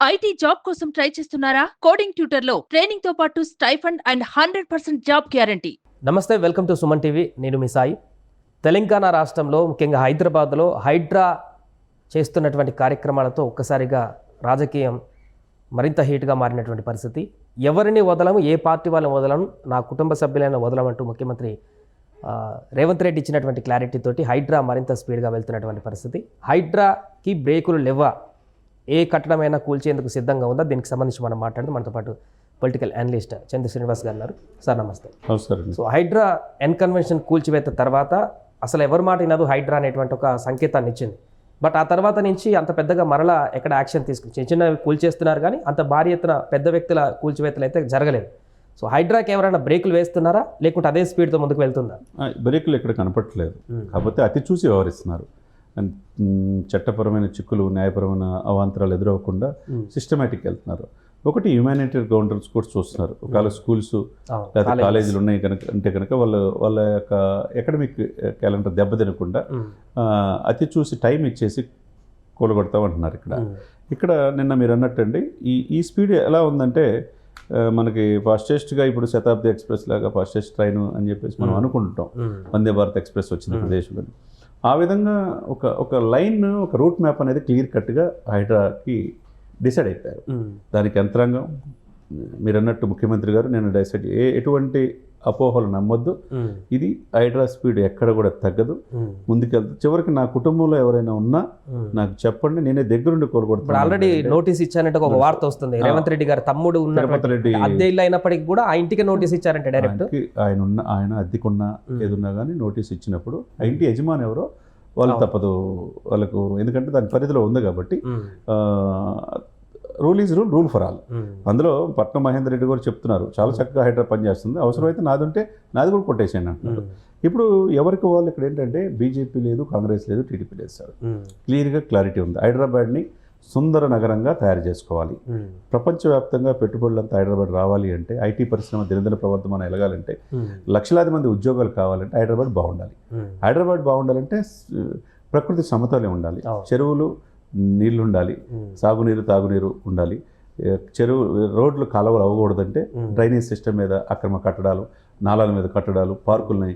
IT job కోసం try చేస్తున్నారా? Coding tutor లో ట్రైనింగ్ తో పాటు స్టైఫండ్ అండ్ 100% జాబ్ గ్యారంటీ. నమస్తే, వెల్కమ్ టు సుమన్ టీవీ. నేను మీ సాయి. తెలంగాణ రాష్ట్రంలో ముఖ్యంగా హైదరాబాద్లో హైడ్రా చేస్తున్నటువంటి కార్యక్రమాలతో ఒక్కసారిగా రాజకీయం మరింత హీట్గా మారినటువంటి పరిస్థితి. ఎవరిని వదలము, ఏ పార్టీ వాళ్ళని వదలను, నా కుటుంబ సభ్యులైన వదలమంటూ ముఖ్యమంత్రి రేవంత్ రెడ్డి ఇచ్చినటువంటి క్లారిటీతోటి హైడ్రా మరింత స్పీడ్గా వెళ్తున్నటువంటి పరిస్థితి. హైడ్రాకి బ్రేకులు లేవా? ఏ కట్టడమైనా కూల్చేందుకు సిద్ధంగా ఉందా? దీనికి సంబంధించి మనం మాట్లాడుతూ మనతో పాటు పొలిటికల్ అనలిస్ట్ చంద్ర శ్రీనివాస్ గారు ఉన్నారు. సార్ నమస్తే. సో హైడ్రా కన్వెన్షన్ కూల్చివేత తర్వాత అసలు ఎవరి మాట వినదు హైడ్రా అనేటువంటి ఒక సంకేతాన్ని ఇచ్చింది. బట్ ఆ తర్వాత నుంచి అంత పెద్దగా మరలా ఎక్కడ యాక్షన్ తీసుకుని చిన్న చిన్నవి కూల్చేస్తున్నారు, కానీ అంత భారీ ఎత్తున పెద్ద వ్యక్తుల కూల్చివేతలు అయితే జరగలేదు. సో హైడ్రాకి ఎవరైనా బ్రేకులు వేస్తున్నారా, లేకుంటే అదే స్పీడ్తో ముందుకు వెళ్తుందా? బ్రేకులు ఎక్కడ కనపట్లేదు, కాకపోతే అతి చూసి వ్యవహరిస్తున్నారు. చట్టపరమైన చిక్కులు, న్యాయపరమైన అవాంతరాలు ఎదురవ్వకుండా సిస్టమేటిక్ వెళ్తున్నారు. ఒకటి హ్యుమానిటేరియన్ కౌంటర్స్ కూడా చూస్తున్నారు. ఒకవేళ స్కూల్స్ లేదా కాలేజీలు ఉన్నాయి కనుక అంటే కనుక వాళ్ళ యొక్క అకాడమిక్ క్యాలెండర్ దెబ్బతినకుండా అతి చూసి టైం ఇచ్చేసి కూలగొడతామంటున్నారు. ఇక్కడ నిన్న మీరు అన్నట్టండి ఈ స్పీడ్ ఎలా ఉందంటే, మనకి ఫాస్టెస్ట్గా ఇప్పుడు శతాబ్ది ఎక్స్ప్రెస్ లాగా ఫాస్టెస్ట్ ట్రైన్ అని చెప్పేసి మనం అనుకుంటాం. వందే భారత్ ఎక్స్ప్రెస్ వచ్చింది ప్రదేశ్లో. ఆ విధంగా ఒక లైన్, ఒక రూట్ మ్యాప్ అనేది క్లియర్ కట్గా హైడ్రాకి డిసైడ్ అయిపోయారు. దానికి యంత్రాంగం, మీరు అన్నట్టు ముఖ్యమంత్రి గారు నేను డిసైడ్ ఎటువంటి అపోహలు నమ్మొద్దు, ఇది హైడ్రా స్పీడ్ ఎక్కడ కూడా తగ్గదు, ముందుకెళ్తుంది. చివరికి నా కుటుంబంలో ఎవరైనా ఉన్నా నాకు చెప్పండి, నేనే దగ్గరుండి కోరుకుంటాను. ఆల్రెడీ నోటీస్ ఇచ్చానంటే ఒక వార్త వస్తుంది. రేవంత్ రెడ్డి గారు తమ్ముడు ఉన్నటువంటి అద్దె ఇల్లు అయినప్పటికీ కూడా ఆ ఇంటికి నోటీస్ ఇచ్చారంటే డైరెక్ట్ ఆయన అద్దెకున్నా ఏదున్నా కానీ నోటీస్ ఇచ్చినప్పుడు ఆ ఇంటి యజమాని ఎవరో వాళ్ళు తప్పదు వాళ్ళకు, ఎందుకంటే దాని పరిధిలో ఉంది కాబట్టి. Rule is rule for all. అందులో పట్నం మహేందర్ రెడ్డి గారు చెప్తున్నారు, చాలా చక్కగా హైడ్రా పనిచేస్తుంది, అవసరమైతే నాది ఉంటే నాది కూడా కొట్టేసాను అంటున్నారు. ఇప్పుడు ఎవరికి వాళ్ళు ఇక్కడ ఏంటంటే బీజేపీ లేదు, కాంగ్రెస్ లేదు, టీడీపీ లేదు సార్. క్లియర్గా క్లారిటీ ఉంది. హైదరాబాద్ని సుందర నగరంగా తయారు చేసుకోవాలి. ప్రపంచవ్యాప్తంగా పెట్టుబడులంతా హైదరాబాద్ రావాలి అంటే, ఐటీ పరిశ్రమ దినదిన ప్రవర్ధమానం ఎలగాలంటే, లక్షలాది మంది ఉద్యోగాలు కావాలంటే హైదరాబాద్ బాగుండాలి. హైదరాబాద్ బాగుండాలంటే ప్రకృతి సమతుల్యం ఉండాలి, చెరువులు నీళ్లు ఉండాలి, సాగునీరు తాగునీరు ఉండాలి, చెరువు రోడ్లు కాలువలు అవ్వకూడదంటే డ్రైనేజ్ సిస్టమ్ మీద అక్రమ కట్టడాలు, నాలాల మీద కట్టడాలు, పార్కుల్ని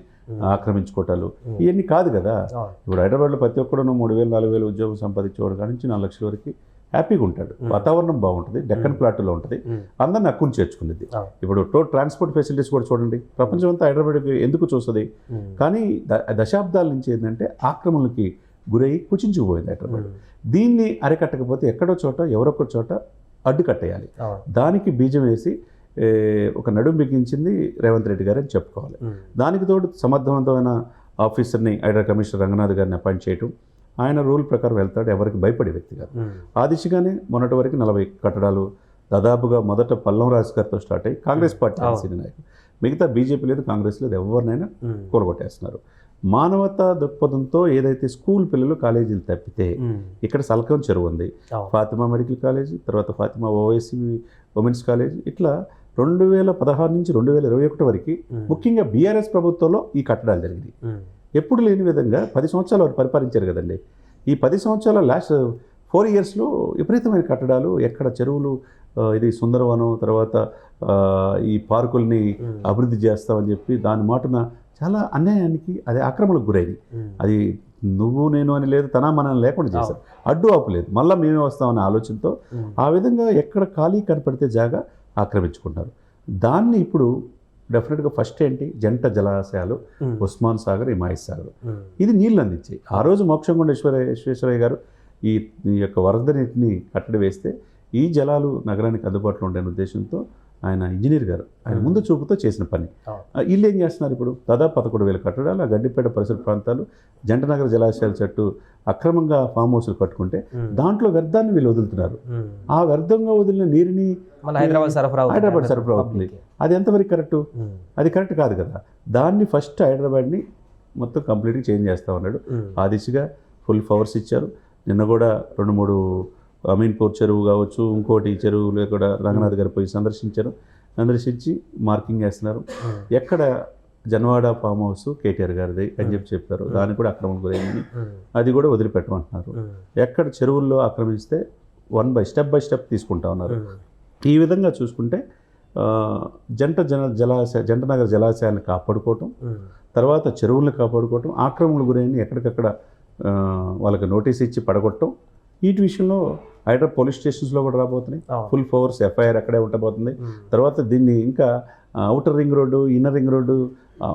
ఆక్రమించుకోవటాలు ఇవన్నీ కాదు కదా. ఇప్పుడు హైదరాబాద్లో ప్రతి ఒక్కడు 3,000 4,000 ఉద్యోగం సంపాదించేవాడు కాడి నుంచి 4 లక్షల వరకు హ్యాపీగా ఉంటాడు. వాతావరణం బాగుంటుంది, డెక్కన్ ప్లాట్లో ఉంటుంది, అందరిని హక్కును చేర్చుకునేది. ఇప్పుడు ట్రాన్స్పోర్ట్ ఫెసిలిటీస్ కూడా చూడండి, ప్రపంచం అంతా హైదరాబాద్కి ఎందుకు చూస్తుంది. కానీ దశాబ్దాల నుంచి ఏంటంటే ఆక్రమణలకి గురయ్యి కుచించుకుపోయింది హైదరాబాద్. దీన్ని అరికట్టకపోతే ఎక్కడో చోట ఎవరొక్క చోట అడ్డుకట్టేయాలి. దానికి బీజం వేసి ఒక నడుము బిగించింది రేవంత్ రెడ్డి గారు అని చెప్పుకోవాలి. దానికి తోడు సమర్థవంతమైన ఆఫీసర్ని హైడ్రా కమిషనర్ రంగనాథ్ గారిని అపాయింట్ చేయటం. ఆయన రూల్ ప్రకారం వెళ్తాడు, ఎవరికి భయపడే వ్యక్తి కాదు. ఆ దిశగానే మొన్నటి వరకు 40 కట్టడాలు దాదాపుగా మొదట పల్లం రాజు గారితో స్టార్ట్ అయ్యి కాంగ్రెస్ పార్టీ సీనియర్ నాయకులు, మిగతా బీజేపీ లేదు, కాంగ్రెస్ లేదు, ఎవరినైనా కూలగొట్టేస్తున్నారు. మానవతా దృక్పథంతో ఏదైతే స్కూల్ పిల్లలు కాలేజీలు తప్పితే ఇక్కడ సల్కం చెరువు ఉంది, ఫాతిమా మెడికల్ కాలేజ్, తర్వాత ఫాతిమా ఓవైసీ ఉమెన్స్ కాలేజ్, ఇట్లా 2016 నుంచి 2021 వరకు ముఖ్యంగా బీఆర్ఎస్ ప్రభుత్వంలో ఈ కట్టడాలు జరిగినాయి. ఎప్పుడు లేని విధంగా 10 సంవత్సరాలు వారు పరిపాలించారు కదండి. ఈ 10 సంవత్సరాల లాస్ట్ 4 ఇయర్స్లో విపరీతమైన కట్టడాలు, ఎక్కడ చెరువులు, ఇది సుందరవనం, తర్వాత ఈ పార్కుల్ని అభివృద్ధి చేస్తామని చెప్పి దాని మాటున చాలా అన్యాయానికి, అది ఆక్రమణకు గురైంది. అది నువ్వు నేను అని లేదు, తన మనం లేకుండా చేశారు, అడ్డు ఆపు లేదు, మళ్ళీ మేమే వస్తామనే ఆలోచనతో ఆ విధంగా ఎక్కడ ఖాళీ కనపడితే జాగా ఆక్రమించుకుంటారు. దాన్ని ఇప్పుడు డెఫినెట్గా ఫస్ట్ ఏంటి, జంట జలాశయాలు, ఉస్మాన్ సాగర్, హిమాయత్ సాగర్, ఇది నీళ్ళు అందించాయి. ఆ రోజు మోక్షంకొండ విశ్వేశ్వరయ్య గారు ఈ యొక్క వరద నీటిని కట్టడి వేస్తే ఈ జలాలు నగరానికి అందుబాటులో ఉండే ఉద్దేశంతో ఆయన ఇంజనీర్ గారు ఆయన ముందు చూపుతో చేసిన పని. వీళ్ళు ఏం చేస్తున్నారు, ఇప్పుడు దాదాపు 11,000 కట్టడాలు ఆ గడ్డిపేట పరిసర ప్రాంతాలు జంటనగర జలాశయాల చుట్టూ అక్రమంగా ఫామ్ హౌస్లు కట్టుకుంటే దాంట్లో వ్యర్థాన్ని వీళ్ళు వదులుతున్నారు. ఆ వ్యర్థంగా వదిలిన నీరుని హైదరాబాద్ సరఫరా అవుతుంది. అది ఎంతవరకు కరెక్టు? అది కరెక్ట్ కాదు కదా. దాన్ని ఫస్ట్ హైదరాబాద్ని మొత్తం కంప్లీట్గా చేంజ్ చేస్తూ ఉన్నాడు. ఆ దిశగా ఫుల్ పవర్స్ ఇచ్చారు. నిన్న కూడా 2-3 అమీన్పూర్ చెరువు కావచ్చు, ఇంకోటి చెరువులో కూడా రంగనాథ్ గారు పోయి సందర్శించి మార్కింగ్ చేస్తున్నారు. ఎక్కడ జన్వాడ ఫామ్ హౌస్ కేటీఆర్ గారిది అని చెప్పారు, దానికి కూడా అక్రమం గురైందని అది కూడా వదిలిపెట్టమంటున్నారు. ఎక్కడ చెరువుల్లో ఆక్రమిస్తే స్టెప్ బై స్టెప్ తీసుకుంటా ఉన్నారు. ఈ విధంగా చూసుకుంటే జంటనగర్ జలాశయాన్ని కాపాడుకోవటం, తర్వాత చెరువులను కాపాడుకోవటం, ఆక్రమణలు గురైన ఎక్కడికక్కడ వాళ్ళకి నోటీస్ ఇచ్చి పడగొట్టడం, వీటి విషయంలో హైదరాబాద్ పోలీస్ స్టేషన్స్లో కూడా రాబోతున్నాయి. ఫుల్ ఫోర్స్ ఎఫ్ఐఆర్ అక్కడే ఉండబోతుంది. తర్వాత దీన్ని ఇంకా outer ring road, inner ring road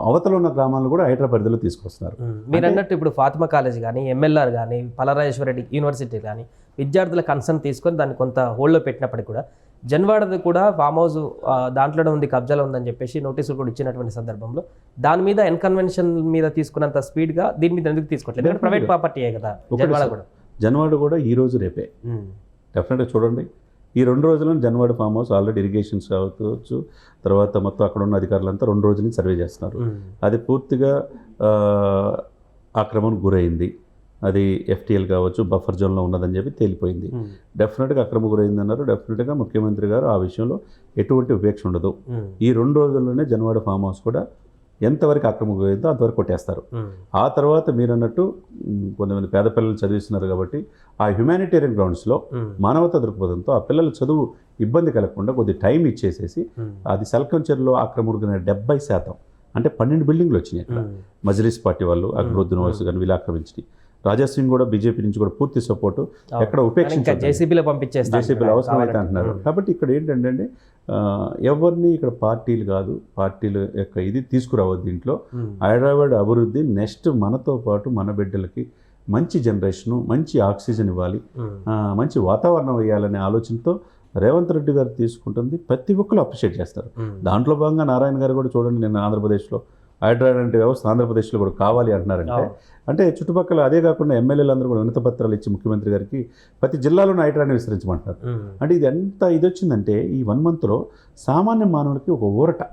అవతల ఉన్న గ్రామాలను కూడా హైదరాబాద్ పరిధిలో తీసుకొస్తున్నారు. మీరు అన్నట్టు ఇప్పుడు ఫాతిమా కాలేజ్ కానీ, ఎంఎల్ఆర్ కానీ, పలరాజేశ్వరరెడ్డి యూనివర్సిటీ కానీ విద్యార్థుల కన్సర్న్ తీసుకొని దాన్ని కొంత హోల్డ్లో పెట్టినప్పటికీ కూడా జన్వాడది కూడా ఫామ్ హౌస్ దాంట్లోనే ఉంది, కబ్జాలో ఉందని చెప్పేసి నోటీసులు కూడా ఇచ్చినటువంటి సందర్భంలో దాని మీద ఎన్కన్వెన్షన్ మీద తీసుకున్నంత స్పీడ్గా దీని మీద ఎందుకు తీసుకోవట్లేదు? ఎందుకంటే ప్రైవేట్ ప్రాపర్టీయే కదా జన్వాడ కూడా ఈ రోజు రేపే డెఫినెట్గా చూడండి. ఈ 2 రోజులను Janwada farm house already irrigations కావచ్చు, తర్వాత మొత్తం అక్కడ ఉన్న అధికారులంతా 2 రోజుల నుంచి సర్వే చేస్తున్నారు. అది పూర్తిగా ఆక్రమణకు గురైంది, అది ఎఫ్టీఎల్ కావచ్చు బఫర్ జోన్లో ఉన్నదని చెప్పి తేలిపోయింది. డెఫినెట్గా అక్రమ గురైంది అన్నారు. డెఫినెట్గా ముఖ్యమంత్రి గారు ఆ విషయంలో ఎటువంటి ఉపేక్ష ఉండదు. ఈ 2 రోజుల్లోనే జన్వాడ ఫామ్ హౌస్ కూడా ఎంతవరకు అక్రమ గురైందో అంతవరకు కొట్టేస్తారు. ఆ తర్వాత మీరు అన్నట్టు కొంతమంది పేద పిల్లలు చదివిస్తున్నారు కాబట్టి ఆ హ్యుమానిటేరియన్ గ్రౌండ్స్లో మానవతా దృక్పథంతో ఆ పిల్లల చదువు ఇబ్బంది కలగకుండా కొద్ది టైం ఇచ్చేసేసి అది సల్కంచెర్లో ఆక్రమణ 70% అంటే 12 బిల్డింగ్లు వచ్చినాయి అక్కడ. మజ్లిస్ పార్టీ వాళ్ళు అక్బరుద్దీన్ ఓవైసీ కానీ వీళ్ళు ఆక్రమించి, రాజా సింగ్ కూడా బీజేపీ నుంచి కూడా పూర్తి సపోర్టు, ఎక్కడ ఉపేక్షించారు, జేసీబీలో అవసరమైతే అంటున్నారు. కాబట్టి ఇక్కడ ఏంటంటే ఎవరిని ఇక్కడ పార్టీలు కాదు, పార్టీల యొక్క ఇది తీసుకురావద్దు దీంట్లో. హైదరాబాద్ అభివృద్ధి నెక్స్ట్ మనతో పాటు మన బిడ్డలకి మంచి జనరేషను, మంచి ఆక్సిజన్ ఇవ్వాలి, మంచి వాతావరణం వేయాలనే ఆలోచనతో రేవంత్ రెడ్డి గారు తీసుకుంటుంది. ప్రతి ఒక్కరు అప్రిషియేట్ చేస్తారు. దాంట్లో భాగంగా నారాయణ గారు కూడా చూడండి, నిన్న ఆంధ్రప్రదేశ్లో హైడ్రా అంటే వ్యవస్థ ఆంధ్రప్రదేశ్లో కూడా కావాలి అంటున్నారంటే, అంటే చుట్టుపక్కల అదే కాకుండా ఎమ్మెల్యేలు అందరూ కూడా వినత పత్రాలు ఇచ్చి ముఖ్యమంత్రి గారికి ప్రతి జిల్లాలోనే హైడ్రాని విస్తరించమంటున్నారు. అంటే ఇది ఎంత ఇది వచ్చిందంటే ఈ 1 మంత్లో సామాన్య మానవుడికి ఒక ఊరట.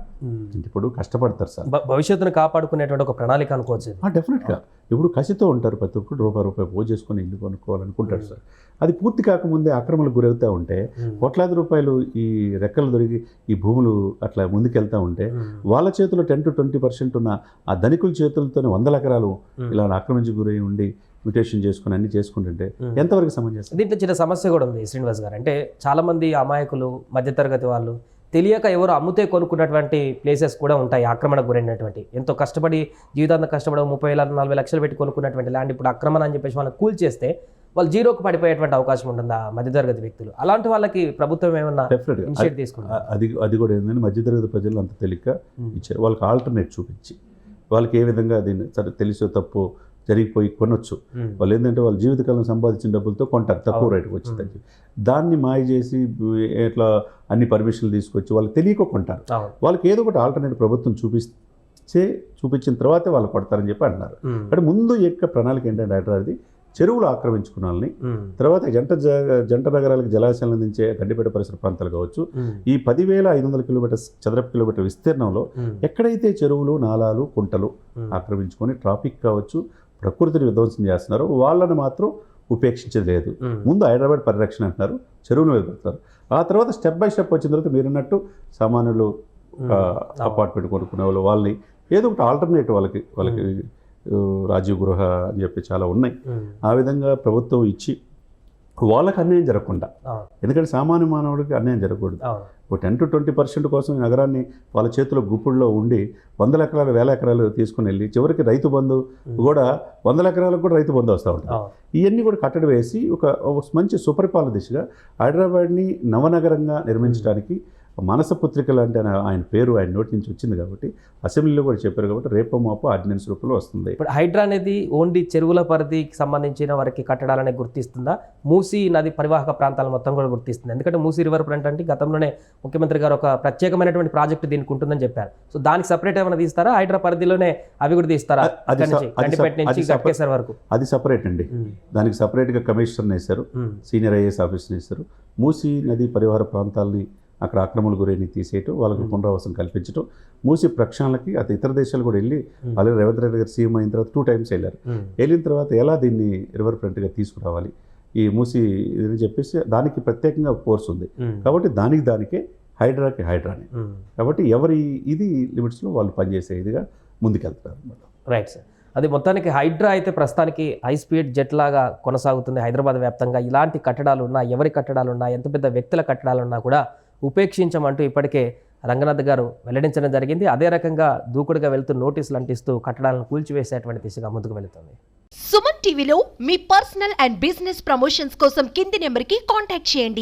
ఇప్పుడు కష్టపడతారు సార్, భవిష్యత్తును కాపాడుకునేటువంటి ఒక ప్రణాళిక అనుకోవచ్చు. డెఫినెట్గా ఇప్పుడు కసితో ఉంటారు, ప్రతి ఒక్కరు రూపాయి పోగు చేసుకొని ఇల్లు కొనుక్కోవాలనుకుంటారు సార్. అది పూర్తి కాకముందే ఆక్రమణలు గురవుతూ ఉంటే కోట్లాది రూపాయలు ఈ రెక్కలు దొరికి ఈ భూములు అట్లా ముందుకెళ్తూ ఉంటే వాళ్ళ చేతిలో 10 to 20% ఉన్న ఆ ధనికుల చేతులతోనే 100 ఎకరాలు ఇలా ఆక్రమించి గురై ఉండి మ్యూటేషన్ చేసుకుని అన్ని చేసుకుంటుంటే ఎంతవరకు సమంజసం? దీంట్లో చిన్న సమస్య కూడా ఉంది శ్రీనివాస్ గారు. అంటే చాలామంది అమాయకులు, మధ్యతరగతి వాళ్ళు తెలియక ఎవరు అమ్ముతే కొనుక్కున్నటువంటి ప్లేసెస్ కూడా ఉంటాయి ఆక్రమణకు గురైనటువంటి. ఎంతో కష్టపడి జీవితాంతం కష్టపడి 30,000-40 లక్షలు పెట్టి కొనుక్కున్నటువంటి ల్యాండ్ ఇప్పుడు ఆక్రమణ అని చెప్పేసి వాళ్ళని కూల్ చేస్తే వాళ్ళు జీరోకి పడిపోయేటువంటి అవకాశం ఉంటుంది ఆ మధ్యతరగతి వ్యక్తులు. అలాంటి వాళ్ళకి ప్రభుత్వం ఏమన్నా ఇనిషియేటివ్ తీసుకుంటారు? అది కూడా ఏంటంటే మధ్యతరగతి ప్రజలు అంత తెలియక ఇచ్చారు. వాళ్ళకి ఆల్టర్నేట్ చూపించి వాళ్ళకి ఏ విధంగా దీన్ని సరే తెలుసో తప్పు జరిగిపోయి కొనొచ్చు, వాళ్ళు ఏంటంటే వాళ్ళ జీవితకాలం సంపాదించిన డబ్బులతో కొంటారు తక్కువ రేటుకి వచ్చిందని. దాన్ని మాయ చేసి ఎట్లా అన్ని పర్మిషన్లు తీసుకొచ్చి వాళ్ళకి తెలియక కొంటారు. వాళ్ళకి ఏదో ఒకటి ఆల్టర్నేట్ ప్రభుత్వం చూపించిన తర్వాతే వాళ్ళు కొడతారని చెప్పి అంటున్నారు. అంటే ముందు యొక్క ప్రణాళిక ఏంటంటే హైదరాబాద్ది చెరువులు ఆక్రమించుకున్న వాళ్ళని, తర్వాత జంట నగరాలకు జలాశయాలను అందించే గడ్డిపేట పరిసర ప్రాంతాలు కావచ్చు, ఈ 10,500 చదరపు కిలోమీటర్ విస్తీర్ణంలో ఎక్కడైతే చెరువులు, నాలాలు, కుంటలు ఆక్రమించుకొని ట్రాఫిక్ కావచ్చు ప్రకృతిని విధ్వంసం చేస్తున్నారో వాళ్ళని మాత్రం ఉపేక్షించేది లేదు. ముందు హైదరాబాద్ పరిరక్షణ అంటున్నారు, చెరువులు వెతుకుతారు. ఆ తర్వాత స్టెప్ బై స్టెప్ వచ్చిన తర్వాత మీరున్నట్టు సామాన్యులు అపార్ట్మెంట్ కొనుక్కునే వాళ్ళు వాళ్ళని ఏదో ఒకటి ఆల్టర్నేటివ్ వాళ్ళకి రాజీవ్ గృహ అని చెప్పి చాలా ఉన్నాయి. ఆ విధంగా ప్రభుత్వం ఇచ్చి వాళ్ళకి అన్యాయం జరగకుండా, ఎందుకంటే సామాన్య మానవుడికి అన్యాయం జరగకూడదు. ఒక 10 to 20% కోసం ఈ నగరాన్ని వాళ్ళ చేతిలో గుప్పుల్లో ఉండి 100 ఎకరాలు 1000 ఎకరాలు తీసుకుని వెళ్ళి చివరికి రైతు బంధు కూడా 100 ఎకరాలకు కూడా రైతు బంధు వస్తూ ఉంటారు. ఇవన్నీ కూడా కట్టడి వేసి ఒక మంచి సుపరిపాలన దిశగా హైదరాబాద్ని నవనగరంగా నిర్మించడానికి మనస పుత్రిక లాంటి ఆయన పేరు ఆయన నోటి నుంచి వచ్చింది కాబట్టి అసెంబ్లీలో కూడా చెప్పారు కాబట్టి రేపో మాపో ఆర్డినెన్స్ రూపంలో వస్తుంది. ఇప్పుడు హైడ్రా అనేది ఓన్లీ చెరువుల పరిధికి సంబంధించిన వరకు కట్టడాలనే గుర్తిస్తుందా? మూసీ నది పరివాహక ప్రాంతాలు మొత్తం కూడా గుర్తిస్తుంది? ఎందుకంటే మూసీ రివర్ ఫ్రంట్ అంటే గతంలోనే ముఖ్యమంత్రి గారు ఒక ప్రత్యేకమైనటువంటి ప్రాజెక్టు దీనికి ఉంటుందని చెప్పారు. సో దానికి సపరేట్ ఏమైనా తీస్తారా? హైడ్రా పరిధిలోనే అవి కూడా తీస్తారా? వరకు అది సపరేట్ అండి. దానికి సపరేట్గా కమిషనర్ వేశారు, సీనియర్ ఐఏఎస్ ఆఫీసర్ వేశారు. మూసీ నది పరివాహక ప్రాంతాలని అక్కడ ఆక్రమణలు గురైన తీసేయటం, వాళ్ళకి పునరావాసం కల్పించడం, మూసి ప్రక్షాళనకి అది ఇతర దేశాలు కూడా వెళ్ళి అలాగే రేవంత్ రెడ్డి గారు సీఎం అయిన తర్వాత 2 times వెళ్ళారు. వెళ్ళిన తర్వాత ఎలా దీన్ని రివర్ ఫ్రంట్గా తీసుకురావాలి ఈ మూసి అని చెప్పేసి దానికి ప్రత్యేకంగా కోర్స్ ఉంది కాబట్టి దానికే హైడ్రానే కాబట్టి ఎవరి ఇది లిమిట్స్లో వాళ్ళు పనిచేసే ఇదిగా ముందుకెళ్తారు. Right sir. అది మొత్తానికి హైడ్రా అయితే ప్రస్తుతానికి హై స్పీడ్ జెట్ లాగా కొనసాగుతుంది హైదరాబాద్ వ్యాప్తంగా. ఇలాంటి కట్టడాలు ఉన్నా, ఎవరి కట్టడాలు ఉన్నా, ఎంత పెద్ద వ్యక్తుల కట్టడాలు ఉన్నా కూడా ఉపేక్షించమంటూ ఇప్పటికే రంగనాథ్ గారు వెల్లడించడం జరిగింది. అదే రకంగా దూకుడుగా వెళ్తూ నోటీసులు అంటిస్తూ కట్టడాలను కూల్చివేసేటువంటి దిశగా ముందుకు వెళుతుంది. సుమన్ టీవీలో మీ పర్సనల్ అండ్ బిజినెస్ ప్రమోషన్స్ కోసం కింది నెంబర్కి కాంటాక్ట్ చేయండి.